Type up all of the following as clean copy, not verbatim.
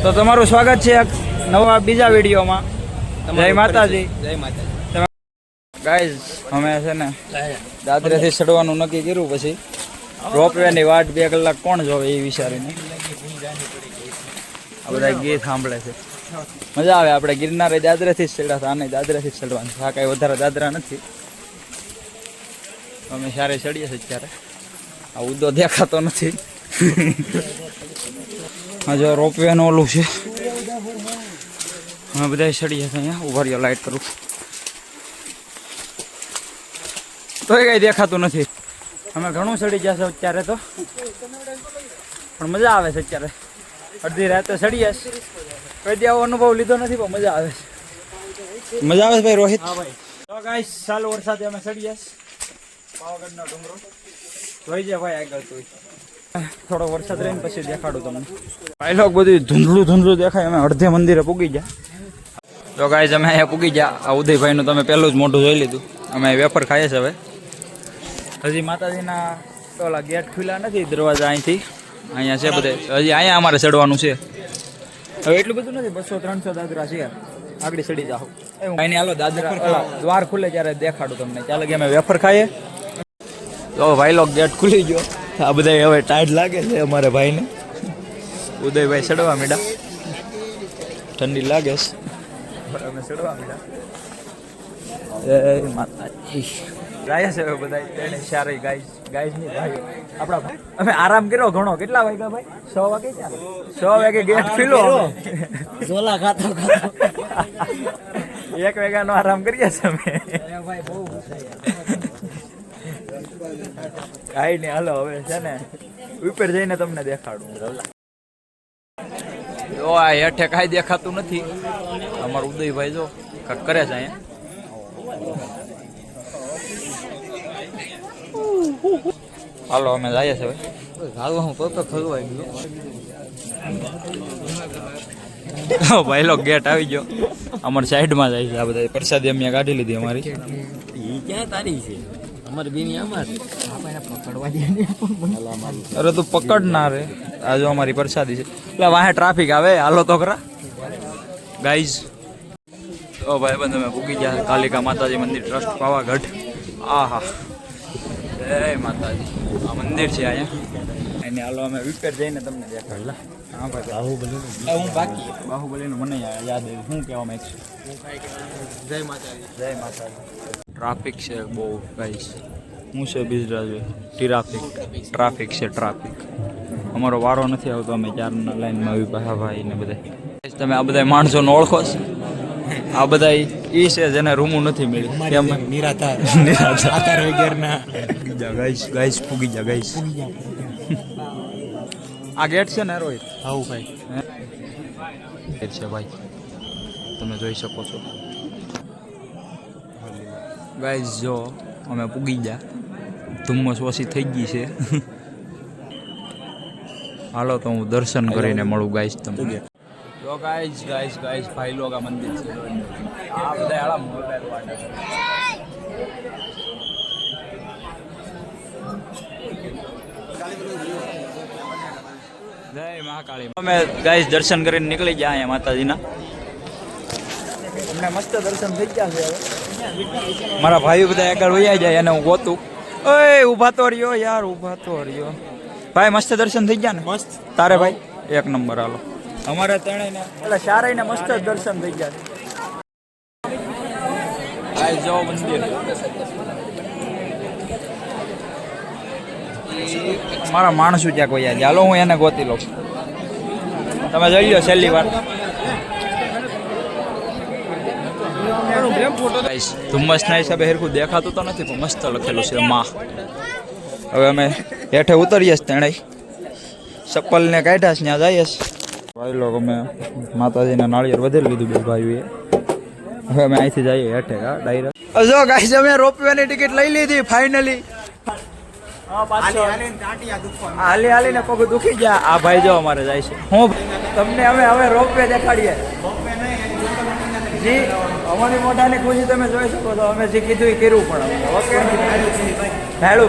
તો તમારું સ્વાગત છે એક નવા બીજા વિડીયોમાં. જય માતાજી. જય માતાજી. ગાઈઝ અમે છે ને દાદરેથી ચડવાનું નક્કી કર્યું, પછી રોપવેની વાટ 2 કલાક કોણ જોવે એ વિચારીને આ બધા ગીત સાંભળે છે. મજા આવે. આપણે ગિરનારે દાદરેથી જ ચડ્યા હતા, આને દાદરેથી જ ચડવાનું. આ કાંઈ વધારે દાદરા નથી, અમે સારે ચડીએ છીએ. અત્યારે આ ઉદો દેખાતો નથી. હા જો રોપવેનું ઓલું છે, અમે બધા ચડીએ છીએ. અહીંયા ઉભા રહ્યો, લાઈટ કરું તો એ કંઈ દેખાતું નથી. અમે ઘણું ચડી જશે અત્યારે તો, પણ મજા આવે છે. અત્યારે અડધી રાતે ચડીએ, કોઈ દી આવો અનુભવ લીધો નથી, પણ મજા આવે છે. મજા આવે છે ભાઈ રોહિત? હા ભાઈ. તો ગાઈસ ચાલુ વરસાદે અમે ચડીએ પાવાગઢનો ડુંગરો. જોઈ જાય ભાઈ આગળ તો થોડો વરસાદ રહીને પછી દેખાડું તમને. ભાઈ લોક બધું ધૂંધળું ધૂંધળું દેખાય. અમે અડધે મંદિરે પૂગી ગયા. તો ગાઈસ અમે અહીંયા પૂગી ગયા. આ ઉદયભાઈનું તમે પહેલું જ મોઢું જોઈ લીધું. અમે વેફર ખાઈએ છીએ. હવે હજી માતાજીના ઓલા ગેટ ખુલ્લા નથી, દરવાજા અહીંથી અહીંયા છે બધે. હજી અહીંયા અમારે ચડવાનું છે. હવે એટલું બધું નથી, 200-300 દાદરા છે. આગળ ચડી જાઓ. અહીંની હાલો દાદરા દ્વાર ખુલે ત્યારે દેખાડું તમને. ચાલો કે અમે વેફર ખાઈએ. તો ભાઈ લોક ગેટ ખુલી ગયો. આ બધા હવે ટાઈટ લાગે છે અમારે ભાઈને. ઉદયભાઈ ચડવા મીડા, ઠંડી લાગે છે, અમે ચડવા મીડા. જય માતાજી. ગાય છે હવે બધા તેને સારી ગાય ની ભાઈ આપણા. અમે આરામ કર્યો ઘણો. કેટલા વાગ્યા ભાઈ? 6 વાગે. 6 વાગે ગેટ ખુલ્લો. ઝોલા ખાતો 1 વાગ્યાનો આરામ કરીએ છીએ અમે. કાંઈ નહીં, હાલો હવે છે ને ઉપર જઈને તમને દેખાડું. જો આ હેઠે કાંઈ દેખાતું નથી. અમારું ઉદયભાઈ જો કાંઈક કરે છે અહીંયા. હાલો અમે જઈએ છીએ ભાઈ. હું પગ ખોલવાઈ ગયો ભાઈ. લો ગેટ આવી ગયો. અમારી સાઈડમાં જાય છે આ બધા. પ્રસાદી અમે કાઢી લીધી અમારી. ક્યાં તારી છે અમારી બેની? અમારે પકડવા દે. અરે તું પકડ ના રે. આ જો અમારી પ્રસાદી છે. એટલે વાહે ટ્રાફિક આવે. હાલો તો ખરા ગાઈઝ. તો ભાઈ બંધ અમે પૂકી ગયા કાલિકા માતાજી મંદિર ટ્રસ્ટ પાવાગઢ. આહા જય માતાજી. આ મંદિર છે અહીંયા. એને હાલો અમે ઉપર જઈને તમને દેખાડલા. હા ભાઈ બાહુબલી. હું બાકી બાહુબલીનું મને યાદ આવ્યું. શું કહેવા માંગુ છું? જય માતાજી. જય માતાજી. ટ્રાફિક છે બહુ ગાઈસ. હું છે ગુજરાત ટ્રાફિક છે. ટ્રાફિક અમારો વારો નથી આવતો. અમે 4ના લાઈનમાં ઉભા ભાઈ ને બધા. તમે આ બધા માણસોને ઓળખો છો? આ બધા ઈ છે જેને રૂમું નથી મળી. કેમ? નિરાધાર વગેરેના ગાઈસ પૂગી જા ગાઈસ. આ ગેટ છે ને રોહિત? આવું ભાઈ ગેટ છે ભાઈ, તમે જોઈ શકો છો ગાઈસ. જો અમે પૂગી જા. ધુમ્મસ ઓછી થઈ ગઈ છે. હાલો તો હું દર્શન કરીને મળું ગાઈસ તમને. જો ગાઈસ ભાઈ લોગ આ મંદિર છે. આ બધા આળા મોબાઈલ વાળા છે. જય મહાકાળી. અમે ગાઈસ દર્શન કરીને નીકળી ગયા અહીંયા માતાજીના. અમને મસ્ત દર્શન થઈ ગયા છે. હવે મારા ભાઈઓ બધા આગળ વયા જાય અને હું ગોતું. ઓય ઊભા તો રહ્યો યાર, ઊભા તો રહ્યો ભાઈ. મસ્ત દર્શન થઈ ગયા ને? મસ્ત. તારે ભાઈ? 1 નંબર. હાલો અમારે ત્રણેયને એટલે ચારેયને મસ્ત દર્શન થઈ ગયા. આ જો મંદિર. મારા માણસો ક્યાં કોઈ યાદ. હાલો હું એને ગોતી લઉં. તમે જોઈ લો છેલ્લી વાર. ધુમ્મસના હિસાબે હરખું દેખાતું તો નથી, પણ મસ્ત લખેલું છે માં. હવે અમે હેઠે ઉતરીએ છીએ. તેણે ચપ્પલને કાઢ્યા છે, ત્યાં જઈએ છીએ ભાઈ લોકો. અમે માતાજીના નાળિયેર વધેરી લીધું બે ભાઈઓએ. હવે અમે અહીંથી જઈએ હેઠે ડાયરેક્ટ. જો ગાઈસ અમે રોપવેની ટિકિટ લઈ લીધી ફાઇનલી. હાલીને પગ દુખી ગયા. આ ભાઈ જો અમારે જાય છે. હું તમને અમે હવે રોપવે દેખાડીએ. જી અમારી મોઢાની ખુશી તમે જોઈ શકો છો. અમે જે કીધું એ કર્યું. પણ ઓકે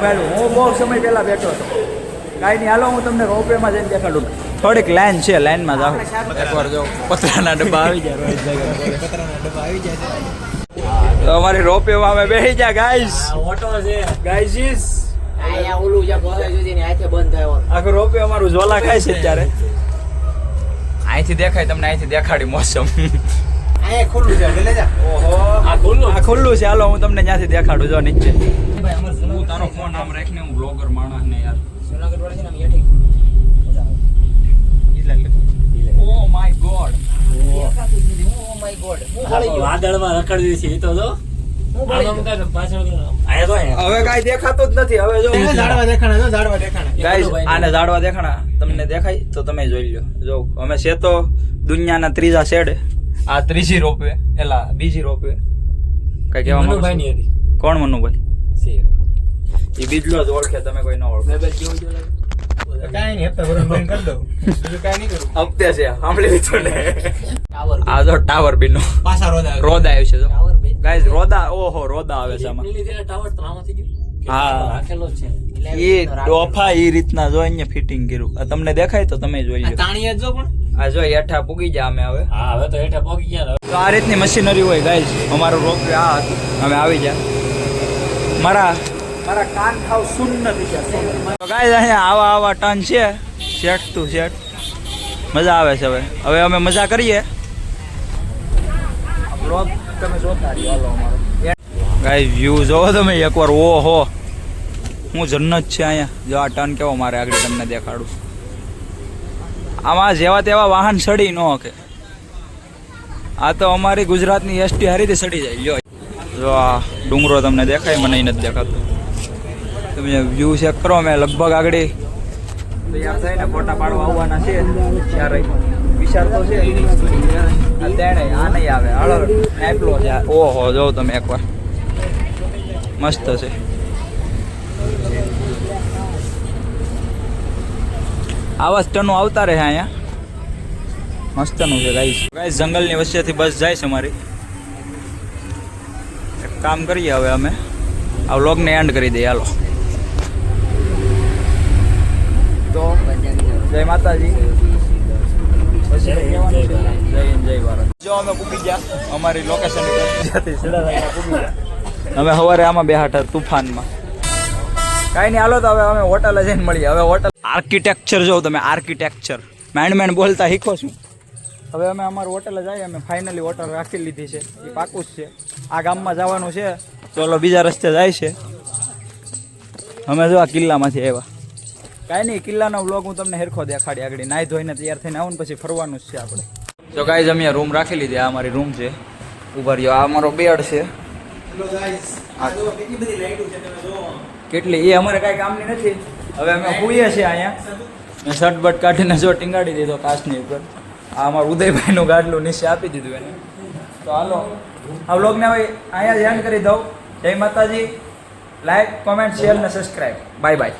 ભાડું હું બહુ સમય પહેલા બેઠો હતો. કાંઈ નહીં, હાલો હું તમને રોપવેમાં જઈને દેખાડું. થોડીક લાઈન છે, લાઈનમાં જાઓ. એકવાર જો પતરાના ડબ્બા આવી જાય. તો અમારી રોપવેમાં અમે બેસી ગયા ગાઈસ. ઓટો છે ગાઈસીસ અહીંયા ઓલું જે બોલે છે ને હાથે બંધ થયો આખું રોપવે અમારું ઝોલા ખાય છે અત્યારે. અહીંથી દેખાય તમને, અહીંથી દેખાડી મોસમ. અહીંયા ખુલ્લું છે લે જા ઓહો આ ખુલ્લું આ ખુલ્લું છે. હાલો હું તમને ત્યાંથી દેખાડું. જો નીચે ભાઈ અમાર હું તારો ફોન આમ રાખીને હું બ્લોગર માણસ ને યાર. સોનાગઢ વાળા છે ને આમ હેઠી oh my God. Oh my God વાદળમાં રખડવી છે એ તો જો હું પાછળ આયા તો હવે કાંઈ દેખાતું જ નથી. હવે જો ઝાડવા દેખાણા ગાઈસ આને ઝાડવા દેખાણા તમને દેખાય તો તમે જોઈ લો. જો અમે છે તો દુનિયાના ત્રીજા શેડે. આ ત્રીજી રોપવે એલા બીજી રોપવે કઈ કહેવા માંગો છો? મનુભાઈ ની હતી કોણ મનુભાઈ? છે એ બીજલો જ ઓળખે, તમે કોઈ ન ઓળખો. કાઈ નહીં હપ્તા ભરન બંધ કરી દઉં બીજું કાઈ નહીં કરું હપ્તે છે સાંભળી લીધું ને. ટાવર આ જો ટાવર બીનો પાછા રોદા રોદા આવ્યું છે. જો ટાવર બે ગાઈસ રોદા, ઓહો રોદા આવે છે આમાં. લીધે ટાવર ત્રામાં થઈ ગયું હા. રાખેલો જ છે એ ડોફા એ રીતના જો અહીંયા ફિટિંગ કર્યું. આ તમને દેખાય તો તમે જોઈ લો. તાણીએ જો પણ આ જો હેઠા પૂગી જાય અમે હવે. હા હવે તો હેઠા પહોંચી ગયા તો આ રીતની મશીનરી હોય ગાઈસ. અમારું રોપવે આ હતું, અમે આવી જાય. મારા કાન ખાવ શૂન્ય નથી ગયા. તો ગાઈસ અહીંયા આવા ટન છે, સેટ ટુ સેટ. મજા આવે છે. હવે અમે મજા કરીએ. બ્લોગ તમે જોતા રહ્યો. હાલો અમારો ગાઈસ વ્યૂ જોવો તમે એકવાર. ઓહો હું જન્નત છે અહીંયા. જો આ ટર્ન કેવો મારે આગળ તમને દેખાડું. આમાં જેવા તેવા વાહન સડી ન શકે. આ તો અમારી ગુજરાતની એસટી હારીથી સડી જાય. જો આ ડુંગરો તમને દેખાય, મને નથી દેખાતો. તમે વ્યૂ ચેક કરો. અમે લગભગ આગળ તૈયાર થઈને ફોટા પાડવા આવવાના છે. ત્યારે વિચાર તો છે આ તેણે આ નહીં આવે. હાલો એટલો છે. ઓહો જો તમે એકવાર મસ્ત છે. આવા સ્ટનો આવતા રહે અહીંયા. મસ્તનું છે ગાઈસ. ગાઈસ જંગલની વચ્ચેથી બસ જાય છે અમારી. એક કામ કરીએ હવે અમે આ વ્લોગને એન્ડ કરી દઈએ. હાલો તો જય માતાજી. જય હિન્દ જય ભારત. જો અમે પૂકી ગયા અમારી લોકેશન પૂકી ગયા. અમે સવારે આમાં બેહાટા તુફાનમાં. કાંઈ નહીં, હાલો તો હવે અમે હોટલે જઈને મળીએ. હવે હોટલ આર્કિટેક્ચર જો તમે, આર્કિટેક્ચર માંડ બોલતા શીખો છું. હવે અમે અમારું હોટલે જઈએ. અમે ફાઇનલી હોટલ રાખી લીધી છે. એ પાકું જ છે. આ ગામમાં જવાનું છે. ચલો બીજા રસ્તે જાય છે. અમે જો આ કિલ્લામાંથી આવ્યા. કાંઈ નહીં, કિલ્લાનો બ્લોગ હું તમને હેરખો દેખાડી. આગળ નાહી ધોઈને તૈયાર થઈને આવું ને પછી ફરવાનું જ છે આપણે. તો ગાઈઝ અમે રૂમ રાખી લીધી. આ અમારી રૂમ છે. ઉભા રહ્યો. આ અમારો બેડ છે. કેટલી એ અમારે કાંઈ કામની નથી. હવે અમે પૂઈએ છીએ અહીંયા. મેં શર્ટ બટ કાઢીને જો ટીંગાડી દીધો કાચની ઉપર. આ અમારું ઉદયભાઈનું ગાડલું નીચે આપી દીધું એને. તો હાલો આ વ્લોગને હવે અહીંયા જ એન્ડ કરી દઉં. જય માતાજી. લાઈક, કોમેન્ટ, શેર ને સબસ્ક્રાઈબ. Bye bye.